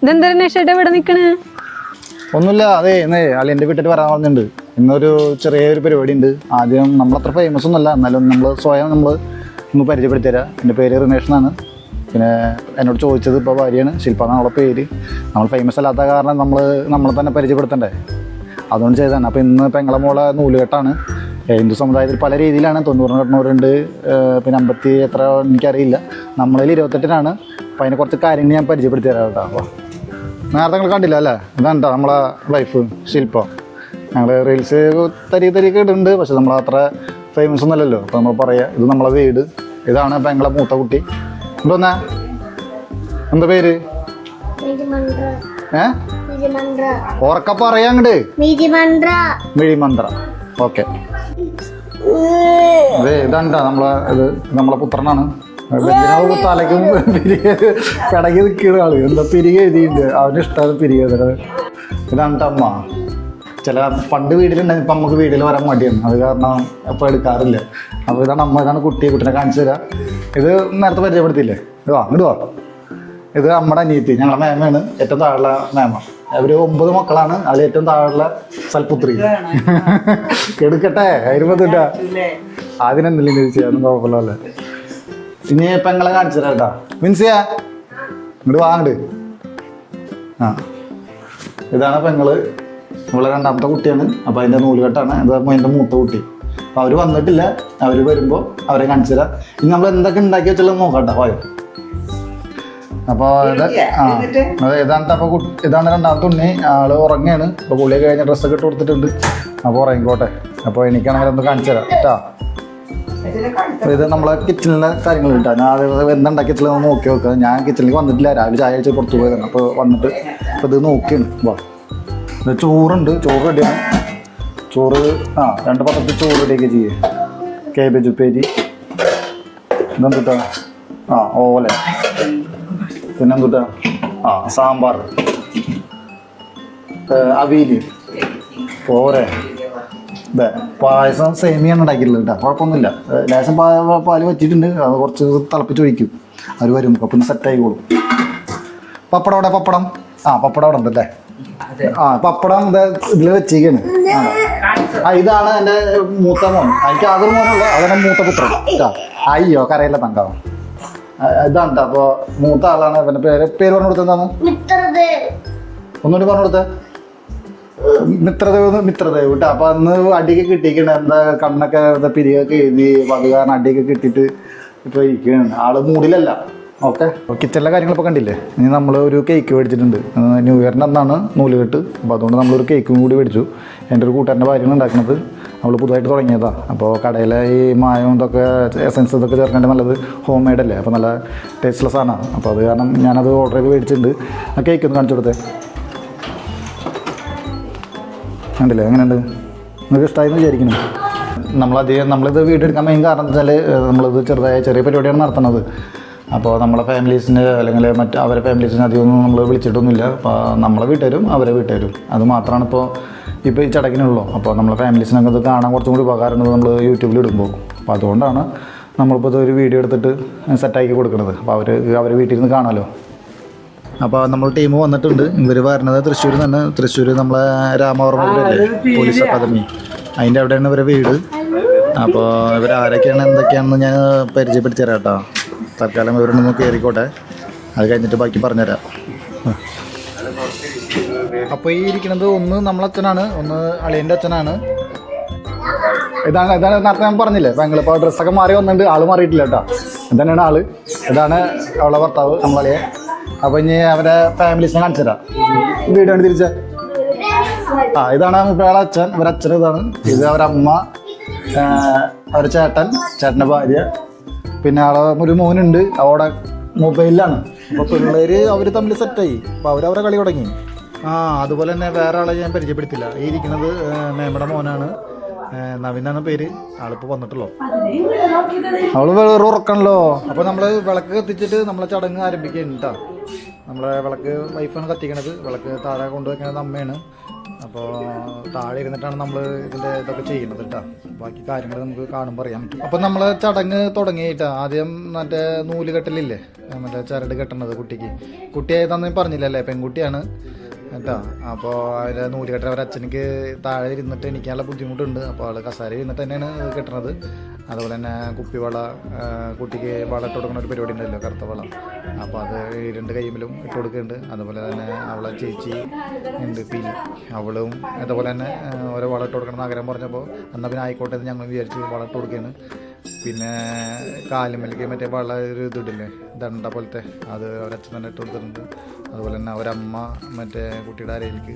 ഇതെന്താ രമേശേട്ടാ ഇവിടെ നിക്കണേ? ഒന്നുമില്ല, അതെ ഇന്ന് അളിയൻ്റെ വീട്ടിൽ വരാൻ പറഞ്ഞിട്ടുണ്ട്. ഇന്നൊരു ചെറിയൊരു പരിപാടി ഉണ്ട്. ആദ്യം നമ്മളത്ര ഫേമസ് ഒന്നുമല്ല, എന്നാലും നമ്മൾ സ്വയം ഒന്ന് പരിചയപ്പെടുത്തി തരാം. എൻ്റെ പേര് റിനേഷനാണ്. പിന്നെ എന്നോട് ചോദിച്ചത് ഇപ്പോൾ ഭാര്യയാണ്, ശില്പ എന്നുള്ള പേര്. നമ്മൾ ഫേമസ് അല്ലാത്ത കാരണം നമ്മളെ തന്നെ പരിചയപ്പെടുത്തണ്ടേ, അതുകൊണ്ട് ചെയ്തതാണ്. അപ്പോൾ ഇന്ന് പെങ്ങളെ മോളെ നൂലുകെട്ടാണ്. ഹിന്ദു സമുദായത്തിൽ പല രീതിയിലാണ്, 90 കെട്ടണവരുണ്ട്, പിന്നെ 50 എത്ര എനിക്കറിയില്ല. നമ്മളിൽ 28-നാണ്. അപ്പോൾ അതിനെ കുറച്ച് കാര്യങ്ങൾ ഞാൻ പരിചയപ്പെടുത്തി തരാം കേട്ടോ. അപ്പോൾ നേരത്തെ നിങ്ങൾ കണ്ടില്ല അല്ലേ, ഇതാണ് കേട്ടോ നമ്മളെ വൈഫ് ശില്പ. ഞങ്ങൾ റീൽസ് തരിയൊക്കെ ഇടുന്നുണ്ട്, പക്ഷെ നമ്മളത്ര ഫേമസ് ഒന്നുമല്ലല്ലോ. അപ്പോൾ നമ്മൾ പറയാം, ഇത് നമ്മളെ വീട്, ഇതാണ് പെങ്ങളെ മൂത്ത കുട്ടി. എന്തോന്നാ എന്താ പേര്? ഓർക്ക പറയാങ്ങട്. മിഴിമന്ത്ര. ഓക്കെ, അതെ ഇതാണ് നമ്മളെ പുത്രനാണ്. തലയ്ക്കും പിടകി നിൽക്കുന്ന ആള്. എന്താ പിരികെ എഴുതിയിട്ടുണ്ട്, അവന് ഇഷ്ടമാണ് പിരികെ. ഇതാണ് അമ്മ. ചില പണ്ട് വീട്ടിലുണ്ടെങ്കിൽ ഇപ്പം നമുക്ക് വീട്ടിൽ വരാൻ മടിയാണ്, അത് കാരണം എപ്പോൾ എടുക്കാറില്ല. അപ്പോൾ ഇതാണ് അമ്മ, ഇതാണ് കുട്ടിനെ കാണിച്ചു തരാം. ഇത് നേരത്തെ പരിചയപ്പെടുത്തിയില്ലേ, ഇങ്ങോട്ട് വാ. ഇത് നമ്മുടെ അനിയത്തി, ഞങ്ങളുടെ മേമയാണ്, ഏറ്റവും താഴെയുള്ള മേമ. അവർ 9 മക്കളാണ്, അതിൽ ഏറ്റവും താഴെയുള്ള സൽപുത്രി. കെടുക്കട്ടെ, അതിരുമ്പത്തില്ല അതിനെന്തെങ്കിലും ചോദിച്ചാൽ കുഴപ്പമില്ലല്ലേ. ഇനി പെങ്ങളെ കാണിച്ചു തരാം കേട്ടോ. മിൻസിയാ ഇങ്ങോട്ട് വാങ്ങട്. ഇതാണ് പെങ്ങള്, നമ്മളെ രണ്ടാമത്തെ കുട്ടിയാണ്. അപ്പോൾ അതിൻ്റെ നൂലുകെട്ടാണ്. ഇതാകുമ്പോൾ അതിൻ്റെ മൂത്ത കുട്ടി. അപ്പോൾ അവർ വന്നിട്ടില്ല, അവർ വരുമ്പോൾ അവരെ കാണിച്ചു തരാം. ഇനി നമ്മൾ എന്തൊക്കെ ഉണ്ടാക്കി വെച്ചുള്ളത് നോക്കാം കേട്ടോ. പോയോ. അപ്പോൾ അതെ ഇതാണ്. അപ്പോൾ ഇതാണ് രണ്ടാമത്തെ ഉണ്ണി. ആള് ഉറങ്ങുകയാണ്. അപ്പോൾ പുള്ളിയൊക്കെ കഴിഞ്ഞ ഡ്രസ്സൊക്കെ ഇട്ട് കൊടുത്തിട്ടുണ്ട്. അപ്പോൾ ഉറങ്ങിക്കോട്ടെ. അപ്പോൾ എനിക്കാണെങ്കിൽ ഒന്ന് കാണിച്ചു തരാം കേട്ടോ. ഇത് നമ്മളെ കിച്ചണിലെ കാര്യങ്ങൾ കിട്ടാ. ഞാൻ അത് എന്തുണ്ടാക്കി വെച്ചാൽ നോക്കി നോക്കാം. ഞാൻ കിച്ചണിലേക്ക് വന്നിട്ടില്ല, രാവിലെ ചായ കഴിച്ച് പുറത്ത് പോയതാണ്. അപ്പോൾ വന്നിട്ട് അപ്പോൾ ഇത് നോക്കിയാണ്. വാ, ഇത് ചോറുണ്ട്, ചോറ് റെഡിയാണ്. ചോറ് 2 പാത്രത്തിൽ ചോറ് റെഡിയൊക്കെ ചെയ്യേ. കേബേജ് ഉപ്പേരി, ഇതെന്തുട്ടാ ഓല, പിന്നെ എന്തുട്ടാ സാമ്പാർ, അവിയല്, പോരെ. അതെ, പായസം സേമിയാണ് ഉണ്ടാക്കിയിട്ടുള്ളത് കേട്ടോ. കുഴപ്പമൊന്നുമില്ല. ലേശം പാല് വറ്റിയിട്ടുണ്ട്, അത് കുറച്ച് തിളപ്പിച്ച് ഒഴിക്കും. അവർ വരും, അപ്പം പിന്നെ സെറ്റായിക്കോളും. പപ്പടം അവിടെ, പപ്പടം പപ്പടം അവിടെ ഉണ്ടല്ലേ. പപ്പടം ഇതിൽ വെച്ചിരിക്കുകയാണ്. ഇതാണ് എൻ്റെ മൂത്ത മോൻ. എനിക്ക് ആകെ മോനുള്ള അതാണ് മൂത്ത പുത്രൻ കേട്ടോ. അയ്യോ കരയില്ല തങ്കാവും. ഇതാണ് കേട്ടോ. അപ്പോൾ മൂത്ത ആളാണ്. പിന്നെ പേര് പറഞ്ഞു കൊടുത്തത് എന്താണ്? ഒന്നുകൂടി പറഞ്ഞു കൊടുത്തേ. മിത്രദേവ് കേട്ടോ. അപ്പോൾ അന്ന് അടിയൊക്കെ കിട്ടിയിരിക്കണ, എന്താ കണ്ണൊക്കെ പിരികൊക്കെ എഴുതി വകുകാരൻ അടിയൊക്കെ കിട്ടിയിട്ട് ഇപ്പോൾ ഇരിക്കുകയാണ്. ആള് മൂടിലല്ല. ഓക്കെ, കിച്ചണിലെ കാര്യങ്ങളിപ്പോൾ കണ്ടില്ലേ. ഇനി നമ്മൾ ഒരു കേക്ക് മേടിച്ചിട്ടുണ്ട്. ന്യൂ ഇയറിൻ്റെ അന്നാണ് നൂലുകെട്ട്. അപ്പോൾ അതുകൊണ്ട് നമ്മളൊരു കേക്കും കൂടി മേടിച്ചു. എൻ്റെ ഒരു കൂട്ടുകാരൻ്റെ ഭാര്യയാണ് ഉണ്ടാക്കുന്നത്. അവൾ പുതുതായിട്ട് തുടങ്ങിയതാണ്. അപ്പോൾ കടയിലെ ഈ മായം ഇതൊക്കെ എസൻസ് ഇതൊക്കെ ചേർക്കേണ്ടത് നല്ലത് ഹോം മെയ്ഡല്ലേ. അപ്പോൾ നല്ല ടേസ്റ്റ്ലെസ് ആണ്. അപ്പോൾ അത് കാരണം ഞാനത് ഓർഡർ ചെയ്ത് മേടിച്ചിട്ടുണ്ട്. ആ കേക്ക് ഒന്ന് കാണിച്ചു കൊടുത്തേ. കണ്ടില്ലേ എങ്ങനെയുണ്ട്? നിങ്ങൾക്ക് ഇഷ്ടമായെന്ന് വിചാരിക്കുന്നു. നമ്മളിത് വീഡിയോ എടുക്കാൻ മെയിൻ കാരണം എന്ന് വെച്ചാൽ നമ്മളിത് ചെറിയ പരിപാടിയാണ് നടത്തുന്നത്. അപ്പോൾ നമ്മളെ ഫാമിലീസിന് അല്ലെങ്കിൽ അവരെ ഫാമിലീസിന് അധികമൊന്നും നമ്മൾ വിളിച്ചിട്ടൊന്നുമില്ല. അപ്പോൾ നമ്മളെ വീട്ടുകാരും അവരെ വീട്ടുകാരും അത് മാത്രമാണ് ഇപ്പോൾ ഈ ചടങ്ങിനുള്ളൂ. അപ്പോൾ നമ്മളെ ഫാമിലീസിനൊക്കെ ഇത് കാണാൻ കുറച്ചും കൂടി ഉപകാരമുണ്ട് നമ്മൾ യൂട്യൂബിൽ ഇടുമ്പോൾ. അപ്പോൾ അതുകൊണ്ടാണ് നമ്മളിപ്പോൾ ഇതൊരു വീഡിയോ എടുത്തിട്ട് സെറ്റാക്കി കൊടുക്കുന്നത്. അപ്പോൾ അവരെ വീട്ടിൽ നിന്ന് കാണാമല്ലോ. അപ്പോൾ നമ്മൾ ടീം വന്നിട്ടുണ്ട്. ഇവർ വരുന്നത് തൃശ്ശൂർ തന്നെ. തൃശ്ശൂർ നമ്മളെ രാമവർമ്മപുരല്ലേ പോലീസ് അക്കാദമി, അതിൻ്റെ അവിടെയാണ് ഇവരെ വീട്. അപ്പോൾ ഇവരാരൊക്കെയാണ് എന്തൊക്കെയാണെന്ന് ഞാൻ പരിചയപ്പെടുത്തി തരാം കേട്ടോ. തൽക്കാലം ഇവരൊന്ന് കയറിക്കോട്ടെ, അത് കഴിഞ്ഞിട്ട് ബാക്കി പറഞ്ഞുതരാം. അപ്പോൾ ഈ ഇരിക്കുന്നത് ഒന്ന് നമ്മളച്ഛനാണ്, ഒന്ന് അളിയൻ്റെ അച്ഛനാണ്. ഇതാണ് നേരത്തെ ഞാൻ പറഞ്ഞില്ലേ പെങ്ങളിപ്പോൾ ഡ്രസ്സൊക്കെ മാറി വന്നിട്ടുണ്ട്. ആൾ മാറിയിട്ടില്ല കേട്ടോ. ഇതന്നെയാണ് ആള്. ഇതാണ് അവളുടെ ഭർത്താവ് നമ്മളളിയെ. അപ്പോൾ ഇനി അവരെ ഫാമിലീസിനെ കാണിച്ചു തരാം. വീഡിയോ ആണ് തിരിച്ച. ഇതാണ് ഇവരുടെ അച്ഛൻ. ഇവരച്ഛൻ ഇതാണ്. ഇത് അവരമ്മ, അവരുടെ ചേട്ടൻ്റെ ഭാര്യ, പിന്നെ ആളെ ഒരു മോനുണ്ട്. അവിടെ മൊബൈലിലാണ്. അപ്പോൾ പിള്ളേർ അവർ തമ്മിൽ സെറ്റായി. അപ്പോൾ അവരവരെ കളി തുടങ്ങി. അതുപോലെ തന്നെ വേറെ ആളെ ഞാൻ പരിചയപ്പെടുത്തില്ല. ഈ ഇരിക്കുന്നത് മേമയുടെ മോനാണ്, നവീനാണ് പേര്. ആളിപ്പോൾ വന്നിട്ടുള്ളൂ. അവള് വേറെ ഉറക്കണല്ലോ. അപ്പോൾ നമ്മൾ വിളക്ക് കത്തിച്ചിട്ട് നമ്മളെ ചടങ്ങ് ആരംഭിക്കുകയാണ് കേട്ടോ. നമ്മളെ വിളക്ക് വൈഫാണ് കത്തിക്കണത്. വിളക്ക് താഴെ കൊണ്ടുവയ്ക്കണത് അമ്മയാണ്. അപ്പോൾ അപ്പോൾ താഴെ ഇരുന്നിട്ടാണ് നമ്മൾ ഇതിൻ്റെ ഇതൊക്കെ ചെയ്യുന്നത് കേട്ടോ. ബാക്കി കാര്യങ്ങൾ നമുക്ക് കാണുമ്പോൾ അറിയാൻ പറ്റും. അപ്പം നമ്മൾ ചടങ്ങ് തുടങ്ങിയിട്ടാ. ആദ്യം മറ്റേ നൂലുകെട്ടലില്ലേ, മറ്റേ ചരട് കെട്ടണത് കുട്ടിയായതാന്ന് പറഞ്ഞില്ലല്ലേ, പെൺകുട്ടിയാണ് കേട്ടോ. അപ്പോൾ അതിൻ്റെ നൂലുകെട്ടൽ അവരുടെ അച്ഛനിക്ക് താഴെ ഇരുന്നിട്ട് എനിക്കാനുള്ള ബുദ്ധിമുട്ടുണ്ട്. അപ്പോൾ ആൾ കസാര ഇരുന്നിട്ട് തന്നെയാണ് കെട്ടണത്. അതുപോലെ തന്നെ കുപ്പിവള, കുട്ടിക്ക് വള ഇട്ട് കൊടുക്കുന്ന ഒരു പരിപാടി ഉണ്ടല്ലോ, കറുത്ത വള. അപ്പോൾ അത് 2 കൈമിലും ഇട്ട് കൊടുക്കുന്നുണ്ട്. അതുപോലെ തന്നെ അവളെ ചേച്ചി ഉണ്ട് പിലി, അവളും അതുപോലെ തന്നെ ഓരോ വള ഇട്ട് കൊടുക്കണം എന്ന് ആഗ്രഹം പറഞ്ഞപ്പോൾ എന്നാൽ പിന്നെ ആയിക്കോട്ടെ എന്ന് ഞങ്ങൾ വിചാരിച്ച് വള ഇട്ട് കൊടുക്കുകയാണ്. പിന്നെ കാലുമല്ലിക്ക് മറ്റേ വള ഒരു ഇതിടില്ലേ, ദണ്ട പോലത്തെ, അത് അവരച്ഛൻ തന്നെ ഇട്ട് കൊടുത്തിട്ടുണ്ട്. അതുപോലെ തന്നെ അവരമ്മ മറ്റേ കുട്ടിയുടെ അരയിലേക്ക്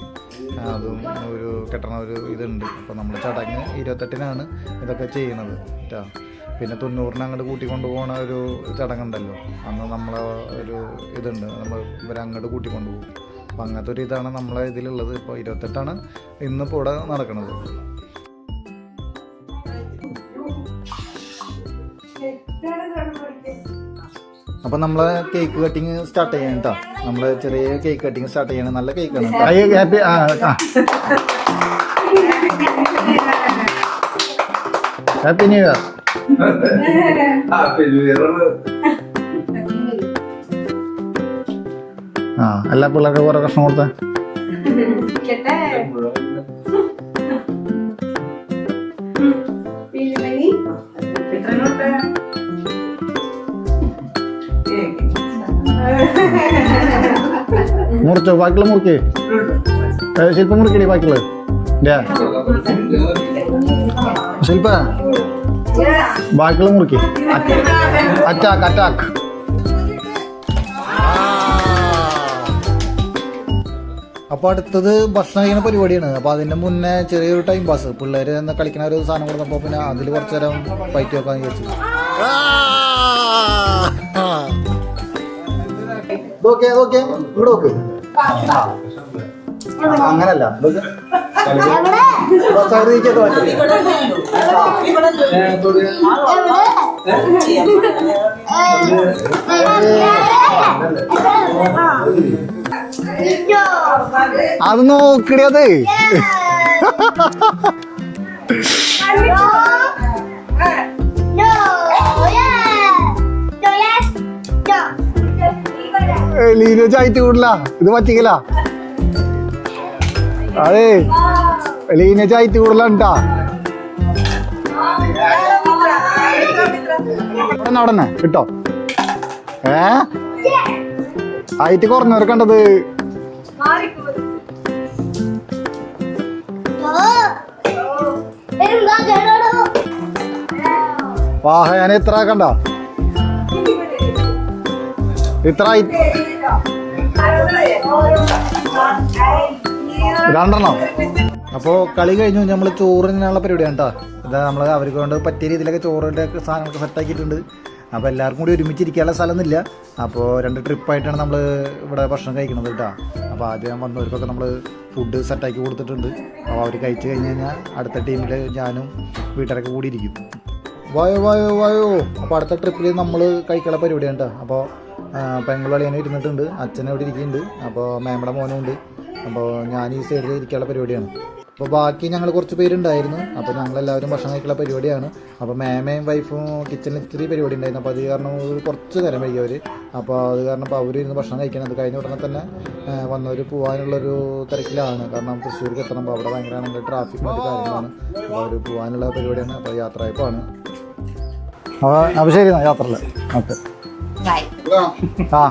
അതും ഒരു കെട്ടണ ഒരു ഇതുണ്ട്. അപ്പോൾ നമ്മുടെ ചടങ്ങ് 28-നാണ് ഇതൊക്കെ ചെയ്യണത് കേട്ടോ. പിന്നെ 90-ന് അങ്ങോട്ട് കൂട്ടിക്കൊണ്ടു പോകുന്ന ഒരു ചടങ്ങുണ്ടല്ലോ, അന്ന് നമ്മളെ ഒരു ഇതുണ്ട്, നമ്മൾ ഇവരങ്ങോട്ട് കൂട്ടിക്കൊണ്ടു പോകും. അപ്പം അങ്ങനത്തെ ഒരു ഇതാണ് നമ്മളെ ഇതിലുള്ളത്. ഇപ്പോൾ 28-ആണ് ഇന്നിപ്പോൾ ഇവിടെ നടക്കുന്നത്. അപ്പം നമ്മൾ കേക്ക് കട്ടിങ് സ്റ്റാർട്ട് ചെയ്യാൻ കേട്ടോ. നമ്മൾ ചെറിയ കേക്ക് കട്ടിങ് സ്റ്റാർട്ട് ചെയ്യണം. നല്ല കേക്കാണ്. Happy happy new year. എല്ലാ പിള്ളേർക്കും ഓരോ കഷ്ണം കൊടുത്ത മുറിച്ചോ, ബാക്കിയുള്ള മുറിക്ക്. ശില്പ മുറിക്കടി ബാക്കിയുള്ളത്. ശില്പ ബാക്കിയുള്ള മുറിക്ക്. അറ്റാക്ക്. അപ്പോൾ അടുത്തത് ഭക്ഷണം കഴിക്കുന്ന പരിപാടിയാണ്. അപ്പോൾ അതിൻ്റെ മുന്നേ ചെറിയൊരു ടൈം പാസ്, പിള്ളേർ എന്ന് കളിക്കുന്ന ഒരു സാധനം കൊടുത്തപ്പോൾ പിന്നെ അതിൽ കുറച്ച് നേരം ഫൈറ്റ് വെക്കാന്ന് വിചാരിച്ചു. ഇവിടെ നോക്ക്. അങ്ങനല്ല, അത് നോക്കടി. അത് ലീന ചായറ്റ് കൂടില്ല, ഇത് പറ്റിക്കല. അതെ ലീന ചായറ്റ് കൂടുതലാണ്ടാ. അവിടെ കിട്ടോ. ഹൈറ്റ് കുറഞ്ഞവർ കണ്ടത്. വാഹന എത്ര കണ്ട, ഇത്ര 2 അപ്പോൾ കളി കഴിഞ്ഞു. നമ്മൾ ചോറിനുള്ള പരിപാടിയാണ് കേട്ടോ. ഇതാ നമ്മൾ അവർക്ക് കൊണ്ട് പറ്റിയ രീതിയിലൊക്കെ ചോറിൻ്റെ സാധനങ്ങളൊക്കെ സെറ്റാക്കിയിട്ടുണ്ട്. അപ്പോൾ എല്ലാവർക്കും കൂടി ഒരുമിച്ചിരിക്കാനുള്ള സ്ഥലമൊന്നുമില്ല. അപ്പോൾ 2 ട്രിപ്പായിട്ടാണ് നമ്മൾ ഇവിടെ ഭക്ഷണം കഴിക്കുന്നത് കേട്ടോ. അപ്പോൾ ആദ്യം വന്നവർക്കൊക്കെ നമ്മൾ ഫുഡ് സെറ്റാക്കി കൊടുത്തിട്ടുണ്ട്. അപ്പോൾ അവർ കഴിച്ച് കഴിഞ്ഞ് കഴിഞ്ഞാൽ അടുത്ത ടീമിൽ ഞാനും വീട്ടുകാരൊക്കെ കൂടി ഇരിക്കും. വായോ. അപ്പോൾ അടുത്ത ട്രിപ്പിൽ നമ്മൾ കഴിക്കാനുള്ള പരിപാടിയാണ് കേട്ടോ. അപ്പോൾ പെങ്ങളളിയാനും ഇരുന്നിട്ടുണ്ട്, അച്ഛനവിടെ ഇരിക്കുന്നുണ്ട്. അപ്പോൾ മേമ്മയുടെ മോനും ഉണ്ട്. അപ്പോൾ ഞാൻ ഈ സൈഡിൽ ഇരിക്കാനുള്ള പരിപാടിയാണ്. അപ്പോൾ ബാക്കി ഞങ്ങൾ കുറച്ച് പേരുണ്ടായിരുന്നു. അപ്പോൾ ഞങ്ങളെല്ലാവരും ഭക്ഷണം കഴിക്കാനുള്ള പരിപാടിയാണ്. അപ്പോൾ മേമയും വൈഫും കിച്ചണിൽ ഇത്തിരി പരിപാടി ഉണ്ടായിരുന്നു. അപ്പോൾ അത് കാരണം കുറച്ച് നേരം വൈകി അവർ. അപ്പോൾ അത് കാരണം ഇപ്പോൾ അവരിരുന്ന് ഭക്ഷണം കഴിക്കണം. അത് കഴിഞ്ഞ ഉടനെ തന്നെ വന്നവർ പോകാനുള്ളൊരു തിരക്കിലാണ്. കാരണം തൃശ്ശൂർക്ക് എത്തണം. അവിടെ ഭയങ്കര ട്രാഫിക് മറ്റു കാര്യങ്ങളാണ്. അപ്പോൾ അവർ പോകാനുള്ള പരിപാടിയാണ്. അപ്പോൾ യാത്രയപ്പാണ്. അപ്പോൾ ശരി എന്നാ യാത്രയിൽ. ഓക്കെ. ആ